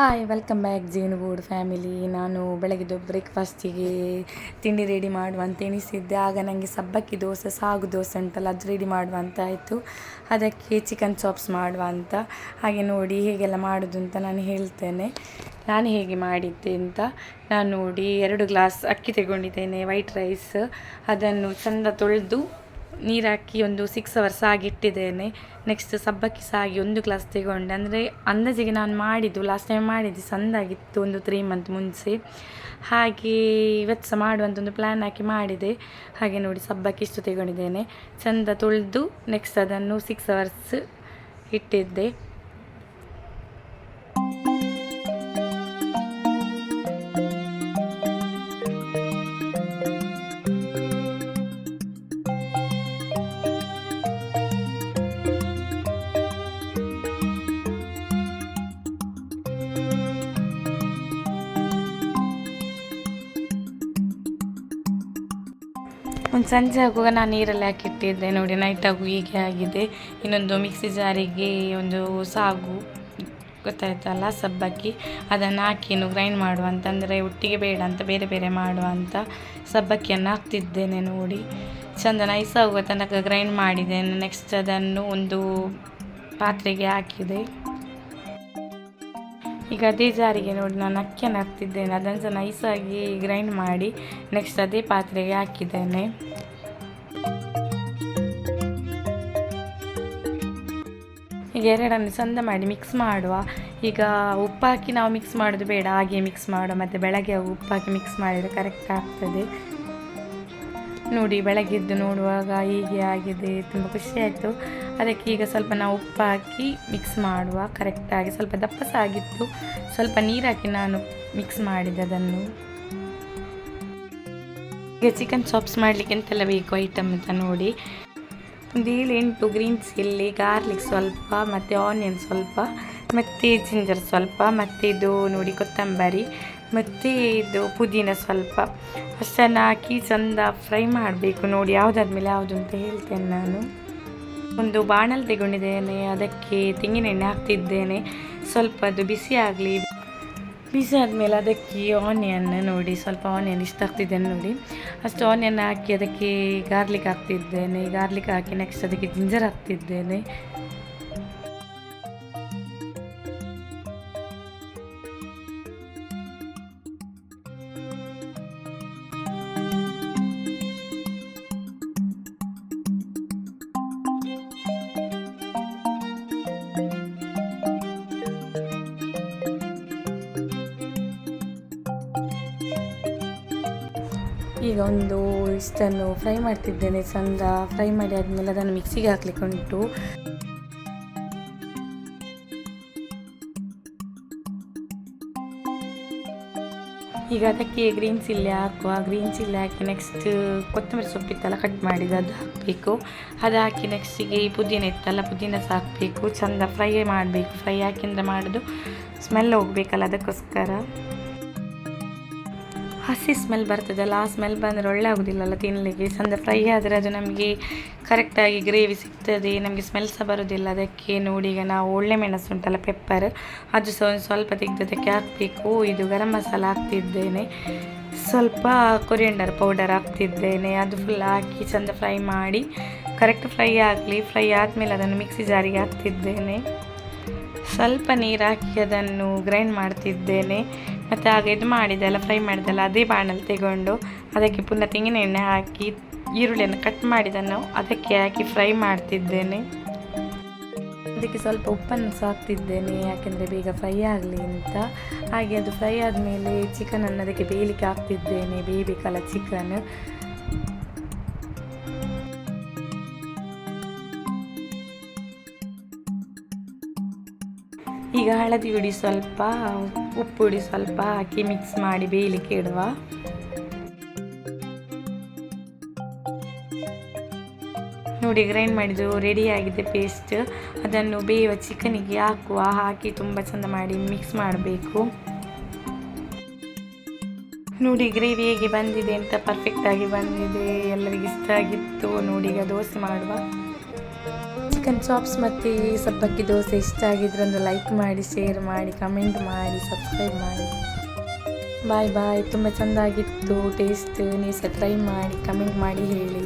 Hi welcome back ಜೀವನಗೂಡು family. ನಾನು ಬೆಳಗ್ಗೆದು ಬ್ರೇಕ್ಫಾಸ್ಟಿಗೆ ತಿಂಡಿ ರೆಡಿ ಮಾಡುವಂತ ಎಣಿಸಿದ್ದೆ. ಆಗ ನನಗೆ ಸಬ್ಬಕ್ಕಿ ದೋಸೆ, ಸಾಗು ದೋಸೆ ಉಂಟಲ್ಲ, ಅದು ರೆಡಿ ಮಾಡುವಂತ ಆಯಿತು. ಅದಕ್ಕೆ ಚಿಕನ್ ಚಾಪ್ಸ್ ಮಾಡುವ ಅಂತ. ಹಾಗೆ ನೋಡಿ ಹೇಗೆಲ್ಲ ಮಾಡೋದು ಅಂತ ನಾನು ಹೇಳ್ತೇನೆ. ನಾನು ಹೇಗೆ ಮಾಡಿದ್ದೆ ಅಂತ. ನಾನು ನೋಡಿ 2 ಗ್ಲಾಸ್ ಅಕ್ಕಿ ತಗೊಂಡಿದ್ದೇನೆ, ವೈಟ್ ರೈಸ್. ಅದನ್ನು ಚೆಂದ ತೊಳೆದು ನೀರು ಹಾಕಿ ಒಂದು 6 hours ಆಗಿಟ್ಟಿದ್ದೇನೆ. ನೆಕ್ಸ್ಟ್ ಸಬ್ಬಕ್ಕಿ ಸಾಗಿ 1 ಗ್ಲಾಸ್ ತಗೊಂಡೆ. ಅಂದರೆ ಅಂದಾಜಿಗೆ ನಾನು ಮಾಡಿದ್ದು ಲಾಸ್ಟ್ ಟೈಮ್ ಮಾಡಿದ್ದು ಸಂದಾಗಿತ್ತು, ಒಂದು 3 month ಮುಂಚೆ. ಹಾಗೆ ಇವತ್ತು ಸಹ ಮಾಡುವಂತ ಒಂದು ಪ್ಲ್ಯಾನ್ ಹಾಕಿ ಮಾಡಿದೆ. ಹಾಗೆ ನೋಡಿ ಸಬ್ಬಕ್ಕಿ ಇಷ್ಟು ತಗೊಂಡಿದ್ದೇನೆ, ಚೆಂದ ತೊಳೆದು ನೆಕ್ಸ್ಟ್ ಅದನ್ನು 6 hours ಇಟ್ಟಿದ್ದೆ. ಒಂದು ಸಂಜೆ ಆಗುವಾಗ ನಾನು ನೀರಲ್ಲಿ ಹಾಕಿಟ್ಟಿದ್ದೆ. ನೋಡಿ ನೈಟ್ ಆಗು ಹೀಗೆ ಆಗಿದೆ. ಇನ್ನೊಂದು ಮಿಕ್ಸಿ ಜಾರಿಗೆ ಒಂದು ಸಾಗು ಗೊತ್ತಾಯ್ತಲ್ಲ, ಸಬ್ಬಕ್ಕಿ, ಅದನ್ನು ಹಾಕಿ ಗ್ರೈಂಡ್ ಮಾಡುವಂತ, ಅಂದರೆ ಒಟ್ಟಿಗೆ ಬೇಡ ಅಂತ ಬೇರೆ ಬೇರೆ ಮಾಡುವಂತ ಸಬ್ಬಕ್ಕಿಯನ್ನು ಹಾಕ್ತಿದ್ದೇನೆ. ನೋಡಿ ಚೆಂದ ನೈಸ್ ಆಗುವ ತನಕ ಗ್ರೈಂಡ್ ಮಾಡಿದ್ದೇನೆ. ನೆಕ್ಸ್ಟ್ ಅದನ್ನು ಒಂದು ಪಾತ್ರೆಗೆ ಹಾಕಿದೆ. ಈಗ ಅದೇ ಜಾರಿಗೆ ನೋಡಿ ನಾನು ಅಕ್ಕಿಯನ್ನು ಹಾಕ್ತಿದ್ದೇನೆ. ಅದನ್ನು ಸಹ ನೈಸಾಗಿ ಗ್ರೈಂಡ್ ಮಾಡಿ ನೆಕ್ಸ್ಟ್ ಅದೇ ಪಾತ್ರೆಗೆ ಹಾಕಿದ್ದೇನೆ. ಈಗ ಎರಡನ್ನು ಚಂದ ಮಾಡಿ ಮಿಕ್ಸ್ ಮಾಡುವ. ಈಗ ಉಪ್ಪು ಹಾಕಿ ನಾವು ಮಿಕ್ಸ್ ಮಾಡೋದು ಬೇಡ, ಹಾಗೆ ಮಿಕ್ಸ್ ಮಾಡುವ. ಮತ್ತು ಬೆಳಗ್ಗೆ ಉಪ್ಪು ಹಾಕಿ ಮಿಕ್ಸ್ ಮಾಡಿದರೆ ಕರೆಕ್ಟ್ ಆಗ್ತದೆ. ನೋಡಿ ಬೆಳಗ್ಗೆದ್ದು ನೋಡುವಾಗ ಹೀಗೆ ಆಗಿದೆ, ತುಂಬ ಖುಷಿ ಆಯಿತು. ಅದಕ್ಕೆ ಈಗ ಸ್ವಲ್ಪ ನಾವು ಉಪ್ಪು ಹಾಕಿ ಮಿಕ್ಸ್ ಮಾಡುವ ಕರೆಕ್ಟಾಗಿ. ಸ್ವಲ್ಪ ದಪ್ಪ ಸಹ ಆಗಿತ್ತು, ಸ್ವಲ್ಪ ನೀರು ಹಾಕಿ ನಾನು ಮಿಕ್ಸ್ ಮಾಡಿದೆ ಅದನ್ನು. ಈಗ ಚಿಕನ್ ಚಾಪ್ಸ್ ಮಾಡಲಿಕ್ಕೆ ಎಂತೆಲ್ಲ ಬೇಕು ಐಟಮ್ ಅಂತ ನೋಡಿ. ಒಂದು 7-8 ಗ್ರೀನ್ ಚಿಲ್ಲಿ, ಗಾರ್ಲಿಕ್ ಸ್ವಲ್ಪ, ಮತ್ತು ಆನಿಯನ್ ಸ್ವಲ್ಪ, ಮತ್ತು ಜಿಂಜರ್ ಸ್ವಲ್ಪ, ಮತ್ತು ಇದು ನೋಡಿ ಕೊತ್ತಂಬರಿ, ಮತ್ತು ಇದು ಪುದೀನ ಸ್ವಲ್ಪ. ಅಷ್ಟನ್ನು ಹಾಕಿ ಚೆಂದ ಫ್ರೈ ಮಾಡಬೇಕು. ನೋಡಿ ಯಾವುದಾದ್ಮೇಲೆ ಯಾವುದು ಅಂತ ಹೇಳ್ತೇನೆ ನಾನು. ಒಂದು ಬಾಣಲ್ ತಗೊಂಡಿದ್ದೇನೆ, ಅದಕ್ಕೆ ತೆಂಗಿನೆಣ್ಣೆ ಹಾಕ್ತಿದ್ದೇನೆ. ಸ್ವಲ್ಪ ಅದು ಬಿಸಿ ಆಗಲಿ. ಬಿಸಿ ಆದಮೇಲೆ ಅದಕ್ಕೆ ಆನಿಯನ್ ನೋಡಿ, ಸ್ವಲ್ಪ ಆನಿಯನ್ ಇಷ್ಟ ಹಾಕ್ತಿದ್ದೇನೆ ನೋಡಿ. ಅಷ್ಟು ಆನಿಯನ್ ಹಾಕಿ ಅದಕ್ಕೆ ಗಾರ್ಲಿಕ್ ಹಾಕ್ತಿದ್ದೇನೆ. ಗಾರ್ಲಿಕ್ ಹಾಕಿ ನೆಕ್ಸ್ಟ್ ಅದಕ್ಕೆ ಜಿಂಜರ್ ಹಾಕ್ತಿದ್ದೇನೆ. ಈಗ ಒಂದು ಇಷ್ಟನ್ನು ಫ್ರೈ ಮಾಡ್ತಿದ್ದೇನೆ. ಚೆಂದ ಫ್ರೈ ಮಾಡಿ ಆದಮೇಲೆ ಅದನ್ನು ಮಿಕ್ಸಿಗೆ ಹಾಕ್ಲಿಕ್ಕೆ ಉಂಟು. ಈಗ ಅದಕ್ಕೆ ಗ್ರೀನ್ ಚಿಲ್ಲಿ ಹಾಕುವ. ಗ್ರೀನ್ ಚಿಲ್ಲಿ ಹಾಕಿ ನೆಕ್ಸ್ಟ್ ಕೊತ್ತಂಬರಿ ಸೊಪ್ಪಿತ್ತಲ್ಲ ಕಟ್ ಮಾಡಿದ್ದು ಅದು ಹಾಕಬೇಕು. ಅದು ಹಾಕಿ ನೆಕ್ಸ್ಟಿಗೆ ಪುದೀನ ಇತ್ತಲ್ಲ, ಪುದೀನ ಸಹ ಹಾಕಬೇಕು. ಚೆಂದ ಫ್ರೈ ಮಾಡಬೇಕು. ಫ್ರೈ ಹಾಕಿಂದ ಮಾಡೋದು ಸ್ಮೆಲ್ ಹೋಗಬೇಕಲ್ಲ, ಅದಕ್ಕೋಸ್ಕರ. ಹಸಿ ಸ್ಮೆಲ್ ಬರ್ತದಲ್ಲ, ಆ ಸ್ಮೆಲ್ ಬಂದರೆ ಒಳ್ಳೆ ಆಗೋದಿಲ್ಲಲ್ಲ ತಿನ್ನಲಿಕ್ಕೆ. ಚೆಂದ ಫ್ರೈ ಆದರೆ ಅದು ನಮಗೆ ಕರೆಕ್ಟಾಗಿ ಗ್ರೇವಿ ಸಿಗ್ತದೆ, ನಮಗೆ ಸ್ಮೆಲ್ ಸಹ ಬರೋದಿಲ್ಲ. ಅದಕ್ಕೆ ನೋಡಿ ಈಗ ನಾವು ಒಳ್ಳೆ ಮೆಣಸು ಉಂಟಲ್ಲ, ಪೆಪ್ಪರ್, ಅದು ಸಹ ಒಂದು ಸ್ವಲ್ಪ ತೆಗೆದು ಅದಕ್ಕೆ ಹಾಕಬೇಕು. ಇದು ಗರಂ ಮಸಾಲ ಹಾಕ್ತಿದ್ದೇನೆ, ಸ್ವಲ್ಪ ಕೊರಿಯಂಡರ್ ಪೌಡರ್ ಹಾಕ್ತಿದ್ದೇನೆ. ಅದು ಫುಲ್ ಹಾಕಿ ಚೆಂದ ಫ್ರೈ ಮಾಡಿ ಕರೆಕ್ಟ್ ಫ್ರೈ ಆಗಲಿ. ಫ್ರೈ ಆದಮೇಲೆ ಅದನ್ನು ಮಿಕ್ಸಿ ಜಾರಿಗೆ ಹಾಕ್ತಿದ್ದೇನೆ. ಸ್ವಲ್ಪ ನೀರು ಹಾಕಿ ಅದನ್ನು ಗ್ರೈಂಡ್ ಮಾಡ್ತಿದ್ದೇನೆ. ಮತ್ತು ಆಗ ಇದು ಮಾಡಿದೆಲ್ಲ, ಫ್ರೈ ಮಾಡಿದೆಲ್ಲ ಅದೇ ಬಾಣಲ್ಲಿ ತೆಗೊಂಡು ಅದಕ್ಕೆ ಪುನಃ ತೆಂಗಿನ ಎಣ್ಣೆ ಹಾಕಿ ಈರುಳ್ಳಿಯನ್ನು ಕಟ್ ಮಾಡಿದನ್ನು ಅದಕ್ಕೆ ಹಾಕಿ ಫ್ರೈ ಮಾಡ್ತಿದ್ದೇನೆ. ಅದಕ್ಕೆ ಸ್ವಲ್ಪ ಉಪ್ಪನ್ನು ಸಹ ಹಾಕ್ತಿದ್ದೇನೆ, ಯಾಕೆಂದರೆ ಬೇಗ ಫ್ರೈ ಆಗಲಿ ಅಂತ. ಹಾಗೆ ಅದು ಫ್ರೈ ಆದಮೇಲೆ ಚಿಕನನ್ನು ಅದಕ್ಕೆ ಬೇಯಲಿಕ್ಕೆ ಹಾಕ್ತಿದ್ದೇನೆ. ಬೇಯಬೇಕಲ್ಲ ಚಿಕನ್. ಈಗ ಹಳದಿ ಹುಡಿ ಸ್ವಲ್ಪ, ಉಪ್ಪು ಹುಡಿ ಸ್ವಲ್ಪ ಹಾಕಿ ಮಿಕ್ಸ್ ಮಾಡಿ ಬೇಯಲಿಕ್ಕೆ ಇಡುವ. ನೋಡಿ ಗ್ರೈಂಡ್ ಮಾಡಿದ್ದು ರೆಡಿಯಾಗಿದೆ ಪೇಸ್ಟ್. ಅದನ್ನು ಬೇಯುವ ಚಿಕನಿಗೆ ಹಾಕುವ. ಹಾಕಿ ತುಂಬ ಚೆಂದ ಮಾಡಿ ಮಿಕ್ಸ್ ಮಾಡಬೇಕು. ನೋಡಿ ಗ್ರೇವಿ ಹೇಗೆ ಬಂದಿದೆ ಅಂತ, ಪರ್ಫೆಕ್ಟಾಗಿ ಬಂದಿದೆ. ಎಲ್ಲರಿಗೂ ಇಷ್ಟ ಆಗಿತ್ತು. ನೋಡಿ ಈಗ ದೋಸೆ ಮಾಡುವ. ಚಿಕನ್ ಚಾಪ್ಸ್ ಮತ್ತು ಸಬ್ಬಕ್ಕಿ ದೋಸೆ ಇಷ್ಟ ಆಗಿದ್ರೆ ಒಂದು ಲೈಕ್ ಮಾಡಿ, ಶೇರ್ ಮಾಡಿ, ಕಮೆಂಟ್ ಮಾಡಿ, ಸಬ್ಸ್ಕ್ರೈಬ್ ಮಾಡಿ. ಬಾಯ್ ಬಾಯ್. ತುಂಬ ಚೆಂದಾಗಿತ್ತು ಟೇಸ್ಟ್. ನೀವು ಸಹ ಟ್ರೈ ಮಾಡಿ, ಕಮೆಂಟ್ ಮಾಡಿ ಹೇಳಿ.